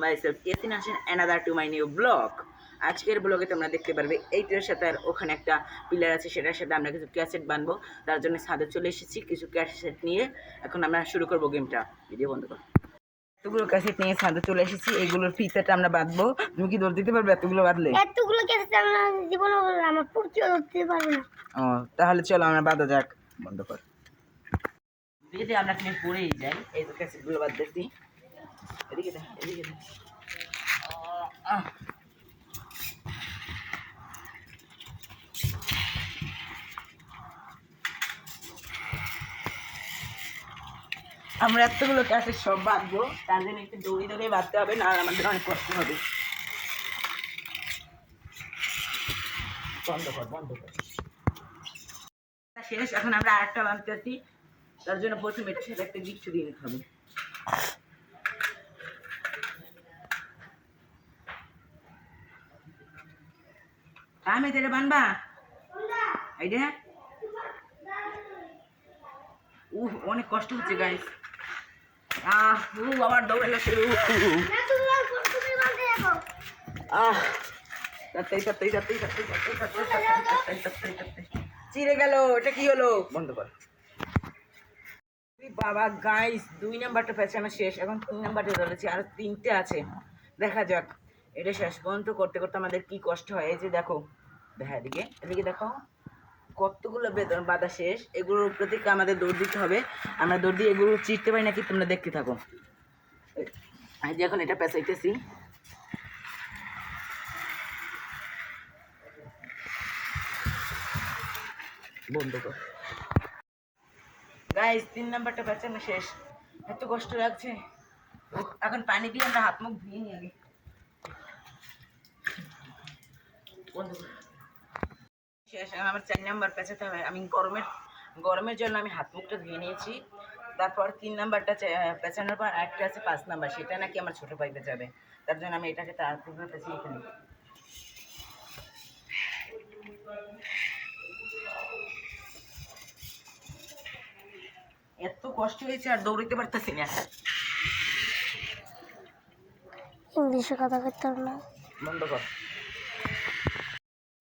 myself Yasin Hassan, another to my new blog. আজকের ব্লগে তোমরা দেখতে পারবে এইটার সাথে আর ওখানে একটা পিলার আছে, সেটার সাথে আমরা কিছু ক্যাসেট বানবো। তার জন্য ছাদে চলে এসেছি কিছু ক্যাসেট নিয়ে। এখন আমরা শুরু করবো গেমটা। ভিডিও বন্ধ করো। এতগুলো ক্যাসেট নিয়ে ছাদে চলে এসেছি, এইগুলোর ফিতাটা আমরা বাঁধবো। তুমি কি দৌড় দিতে পারবে এতগুলো বাঁধলে? এতগুলো ক্যাসেট আমরা জীবনে আমার পড়তেও ধরতে পারবো না। ও তাহলে চলো আমরা বাঁধা যাক। বন্ধ কর। যদি আমরা কিনে পড়েই যাই, এই তো ক্যাসেটগুলো বাঁধতেছি। এদিকে দেখ, এদিকে দেখ। আমরা এতগুলো ক্যাসেট সব বাঁধবো, তার জন্য একটু দৌড়ি দৌড়ে বাঁধতে হবে, না আমাদের অনেক কষ্ট হবে। বন্ধ কর, বন্ধ কর। শেষ। এখন আমরা আরেকটা বাঁধতেছি। তার জন্য প্রথমে এটার সাথে একটা গিফট দিয়ে নিতে হবে। আমি তেরে বানবা এইটা। অনেক কষ্ট হচ্ছে গাইস। আবার দৌড়ানো শুরু। চিড়ে গেল। এটা কি হলো? বন্ধ কর। বাবা গাইস, 2 নাম্বারটা পেছানো শেষ। এখন 3 নাম্বারটা ধরেছি, আর 3টে আছে। দেখা যাক এটা শেষ পর্যন্ত করতে করতে আমাদের কি কষ্ট হয়। এই যে দেখো, দেখা এদিকে, এদিকে দেখো কতগুলো বেতন বাধা শেষ। এগুলোর উপর থেকে আমাদের দৌড় দিতে হবে। আমরা দৌড় দিয়ে এগুলো চিরতে পারি নাকি তোমরা দেখতে থাকো। এই যে এখন এটা পেঁচাইতেছি। বন্ধ কর গাইস, 3 নাম্বারটা পেঁচানো শেষ। এত কষ্ট লাগছে। এখন পানি দিয়ে আমরা হাত মুখ ধুয়ে নিই আগে। বন্ধ কর। শেষ। আমার 4 নাম্বার পেঁচাতে হবে। আমি গরমের জন্য আমি হাত মুখটা ধুয়ে নিয়েছি। তারপর 3 নাম্বারটা পেঁচানোর পর আরেকটা আছে 5 নাম্বার, সেটা নাকি আমার ছোটো ভাই পেঁচাবে। তার জন্য আমি এটাকে তাড়াতাড়ি পেঁচিয়ে ফেলি। এত কষ্ট হয়েছে আর দৌড়াতে পারতেছি না। ইংলিশে কথা বলতে না। বন্ধ কর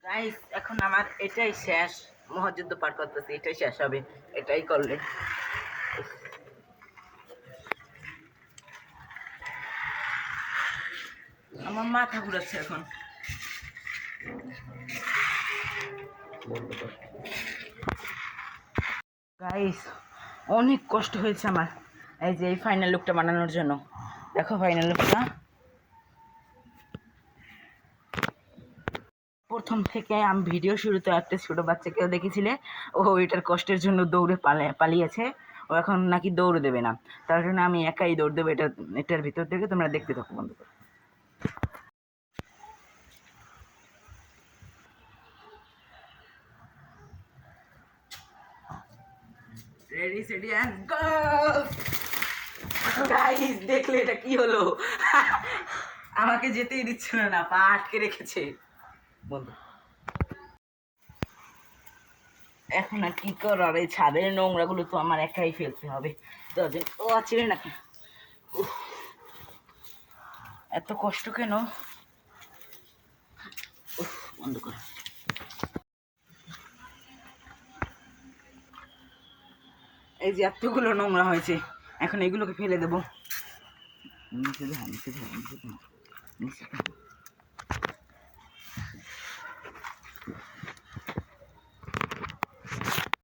গাইস, এখন আমার এটাই শেষ। মহাযুদ্ধ পার করতেছি, এটাই শেষ হবে। এটাই করলে আমার মাথা ঘুরাচ্ছে এখন। গাইস, অনেক কষ্ট হয়েছে আমার এই যে এই ফাইনাল লুকটা বানানোর জন্য। দেখো ফাইনাল লুকটা। প্রথম থেকে আমি ভিডিও শুরুতে একটা ছোটো বাচ্চাকেও দেখেছিলে, ও এটার কষ্টের জন্য দৌড়ে পালিয়েছে। ও এখন নাকি দৌড় দেবে না, তার জন্য আমি একাই দৌড় দেবো। এটার ভিতর থেকে তোমরা দেখতে থাকো। বন্ধ করো। Ready সেডি and go. গাইস দেখলে এটা কি হলো? আমাকে যেতেই দিচ্ছিল না, পা আটকে রেখেছে। বন্ধু এখন আর কি করার, এই ছাদের নোংরাগুলো তো আমার একাই ফেলতে হবে। ও আছে নাকি? এত কষ্ট কেন? বন্ধ কর। এই যে এতগুলো নোংরা হয়েছে, এখন এগুলোকে ফেলে দেবো। নিচে